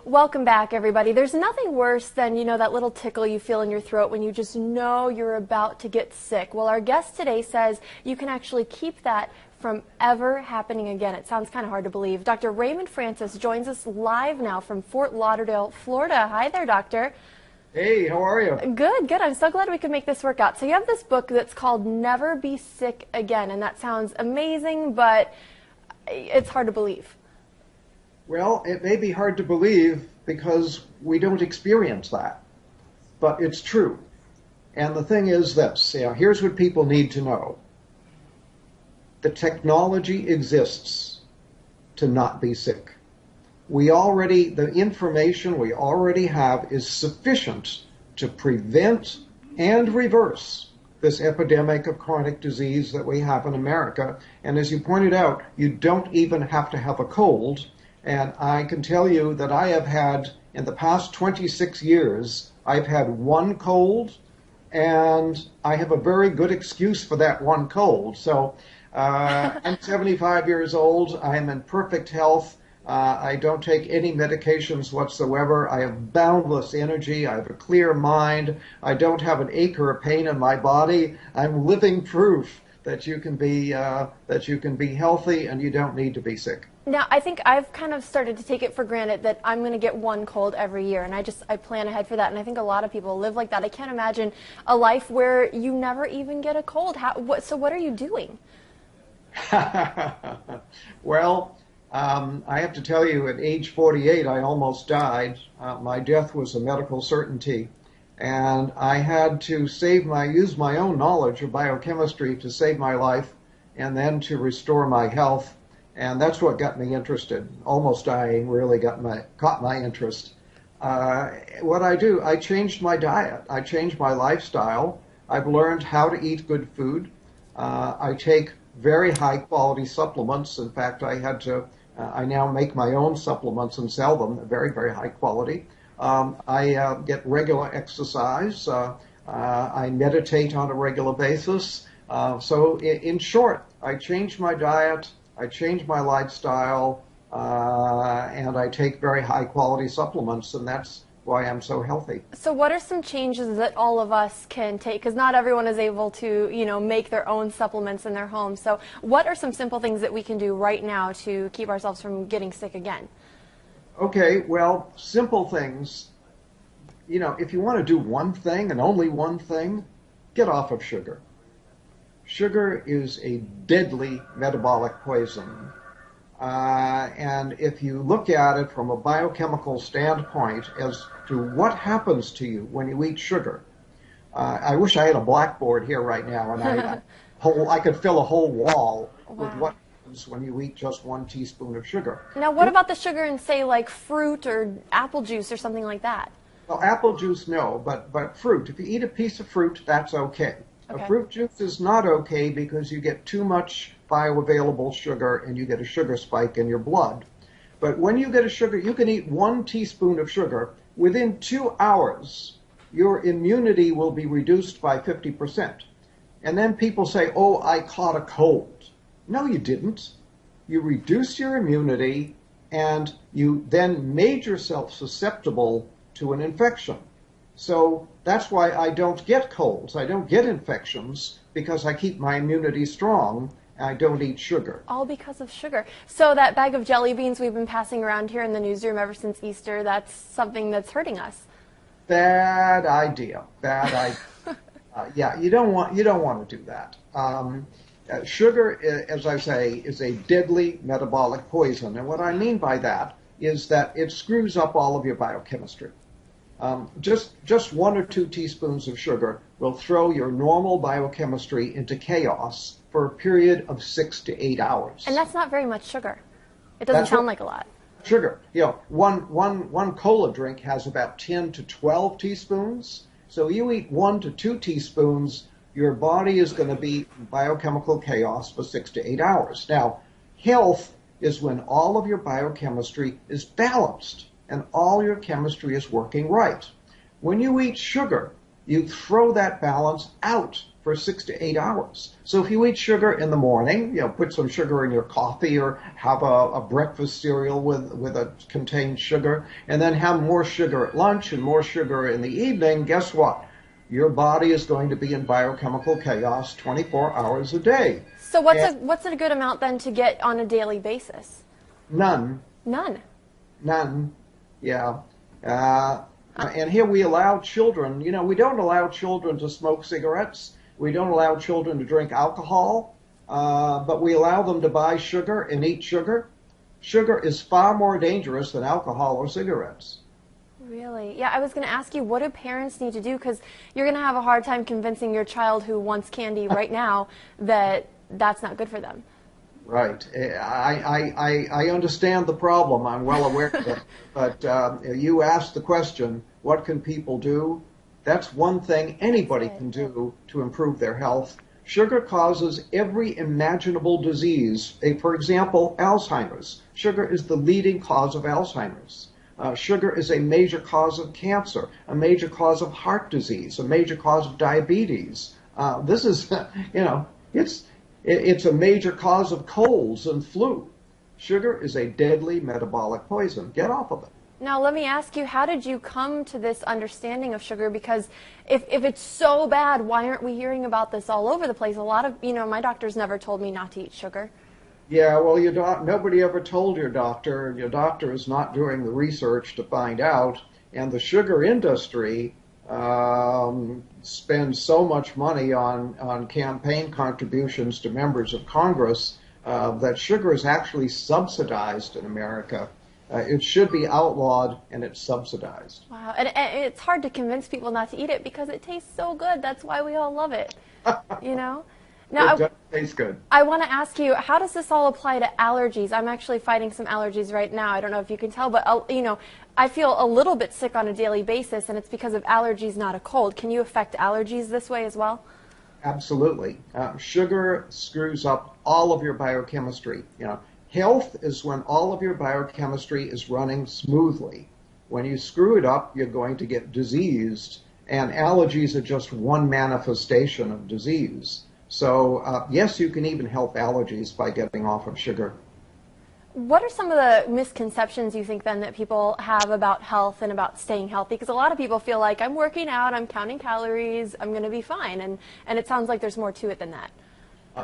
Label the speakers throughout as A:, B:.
A: Welcome back, everybody. There's nothing worse than, that little tickle you feel in your throat when you just know you're about to get sick. Well, our guest today says you can actually keep that from ever happening again. It sounds kind of hard to believe. Dr. Raymond Francis joins us live now from Fort Lauderdale, Florida. Hi there, doctor.
B: Hey, how are you?
A: Good, good. I'm so glad we could make this work out. So you have this book that's called Never Be Sick Again, and that sounds amazing, but it's hard to believe.
B: Well, it may be hard to believe because we don't experience that, but it's true. And the thing is this, here's what people need to know. The technology exists to not be sick. The information we already have is sufficient to prevent and reverse this epidemic of chronic disease that we have in America. And as you pointed out, you don't even have to have a cold. And I can tell you that I have had, in the past 26 years, I've had one cold, and I have a very good excuse for that one cold. So I'm 75 years old. I am in perfect health. I don't take any medications whatsoever. I have boundless energy. I have a clear mind. I don't have an ache or a pain in my body. I'm living proof that you can be healthy and you don't need to be sick.
A: Now, I think I've kind of started to take it for granted that I'm going to get one cold every year, and I plan ahead for that, and I think a lot of people live like that. I can't imagine a life where you never even get a cold. So what are you doing?
B: Well, I have to tell you, at age 48, I almost died. My death was a medical certainty, and I had to use my own knowledge of biochemistry to save my life and then to restore my health. And that's what got me interested. Almost dying really caught my interest. What I do, I changed my diet. I changed my lifestyle. I've learned how to eat good food. I take very high quality supplements. In fact, I now make my own supplements and sell them, very, very high quality. I get regular exercise. I meditate on a regular basis. So in short, I changed my diet. I change my lifestyle, and I take very high quality supplements, and that's why I'm so healthy.
A: So what are some changes that all of us can take? Because not everyone is able to, make their own supplements in their home. So what are some simple things that we can do right now to keep ourselves from getting sick again?
B: Okay, well, simple things. If you want to do one thing and only one thing, get off of sugar. Sugar is a deadly metabolic poison. And if you look at it from a biochemical standpoint as to what happens to you when you eat sugar, I wish I had a blackboard here right now and I could fill a whole wall with what happens when you eat just 1 teaspoon of sugar.
A: Now, what about the sugar in, say, like fruit or apple juice or something like that?
B: Well, apple juice, no, but fruit. If you eat a piece of fruit, that's okay.
A: Okay.
B: A fruit juice is not okay because you get too much bioavailable sugar and you get a sugar spike in your blood. But when you get a sugar, you can eat 1 teaspoon of sugar. Within 2 hours, your immunity will be reduced by 50%. And then people say, oh, I caught a cold. No, you didn't. You reduce your immunity and you then made yourself susceptible to an infection. So that's why I don't get colds. I don't get infections because I keep my immunity strong and I don't eat sugar.
A: All because of sugar. So that bag of jelly beans we've been passing around here in the newsroom ever since Easter, that's something that's hurting us.
B: Bad idea. Bad idea. Yeah, you don't want to do that. Sugar, as I say, is a deadly metabolic poison. And what I mean by that is that it screws up all of your biochemistry. Just 1 or 2 teaspoons of sugar will throw your normal biochemistry into chaos for a period of 6 to 8 hours.
A: And that's not very much sugar. It doesn't sound like a lot.
B: Sugar. One cola drink has about 10 to 12 teaspoons. So you eat 1 to 2 teaspoons, your body is going to be in biochemical chaos for 6 to 8 hours. Now, health is when all of your biochemistry is balanced and all your chemistry is working right. When you eat sugar, you throw that balance out for 6 to 8 hours. So if you eat sugar in the morning, put some sugar in your coffee or have a breakfast cereal with a contained sugar, and then have more sugar at lunch and more sugar in the evening, guess what? Your body is going to be in biochemical chaos 24 hours a day.
A: So what's a good amount then to get on a daily basis?
B: None.
A: None.
B: None. Yeah. And here we allow children, we don't allow children to smoke cigarettes. We don't allow children to drink alcohol, but we allow them to buy sugar and eat sugar. Sugar is far more dangerous than alcohol or cigarettes.
A: Really? Yeah, I was going to ask you, what do parents need to do? Because you're going to have a hard time convincing your child who wants candy right now that that's not good for them.
B: Right. I understand the problem. I'm well aware of it. But you asked the question, what can people do? That's one thing anybody can do to improve their health. Sugar causes every imaginable disease. For example, Alzheimer's. Sugar is the leading cause of Alzheimer's. Sugar is a major cause of cancer, a major cause of heart disease, a major cause of diabetes. This is, it's a major cause of colds and flu. Sugar is a deadly metabolic poison. Get off of it.
A: Now, let me ask you, how did you come to this understanding of sugar? Because if it's so bad, why aren't we hearing about this all over the place? A lot of, my doctors never told me not to eat sugar.
B: Yeah, well, nobody ever told your doctor. Your doctor is not doing the research to find out. And the sugar industry spends so much money on campaign contributions to members of Congress that sugar is actually subsidized in America. It should be outlawed, and it's subsidized.
A: Wow, and it's hard to convince people not to eat it because it tastes so good. That's why we all love it, Now,
B: it does taste good.
A: I want to ask you, how does this all apply to allergies? I'm actually fighting some allergies right now. I don't know if you can tell, but, I feel a little bit sick on a daily basis, and it's because of allergies, not a cold. Can you affect allergies this way as well?
B: Absolutely. Sugar screws up all of your biochemistry. Health is when all of your biochemistry is running smoothly. When you screw it up, you're going to get diseased, and allergies are just one manifestation of disease. So, yes, you can even help allergies by getting off of sugar.
A: What are some of the misconceptions you think then that people have about health and about staying healthy? Because a lot of people feel like I'm working out, I'm counting calories, I'm going to be fine, and it sounds like there's more to it than that.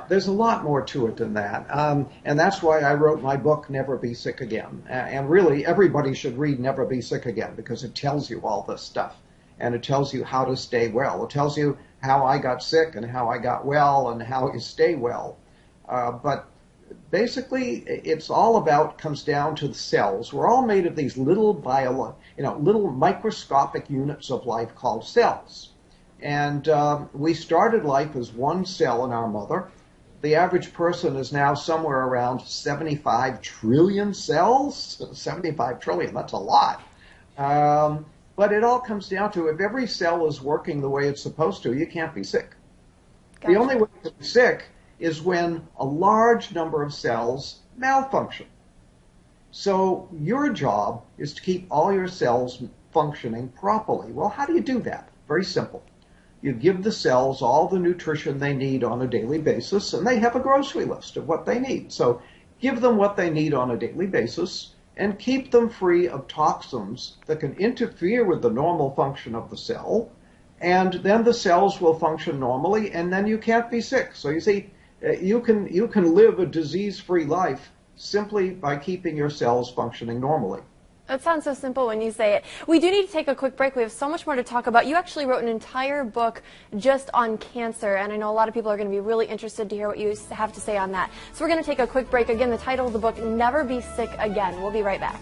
B: There's a lot more to it than that, and that's why I wrote my book, Never Be Sick Again. And really, everybody should read Never Be Sick Again because it tells you all this stuff, and it tells you how to stay well. It tells you how I got sick and how I got well and how you stay well. But basically, it's all comes down to the cells. We're all made of these little little microscopic units of life called cells. And we started life as one cell in our mother. The average person is now somewhere around 75 trillion cells. 75 trillion, that's a lot. But it all comes down to if every cell is working the way it's supposed to, you can't be sick. Gotcha. The only way to be sick is when a large number of cells malfunction. So your job is to keep all your cells functioning properly. Well, how do you do that? Very simple. You give the cells all the nutrition they need on a daily basis, and they have a grocery list of what they need. So give them what they need on a daily basis and keep them free of toxins that can interfere with the normal function of the cell, and then the cells will function normally, and then you can't be sick. So you see, you can live a disease-free life simply by keeping your cells functioning normally.
A: That sounds so simple when you say it. We do need to take a quick break. We have so much more to talk about. You actually wrote an entire book just on cancer, and I know a lot of people are going to be really interested to hear what you have to say on that. So we're going to take a quick break. Again, the title of the book, Never Be Sick Again. We'll be right back.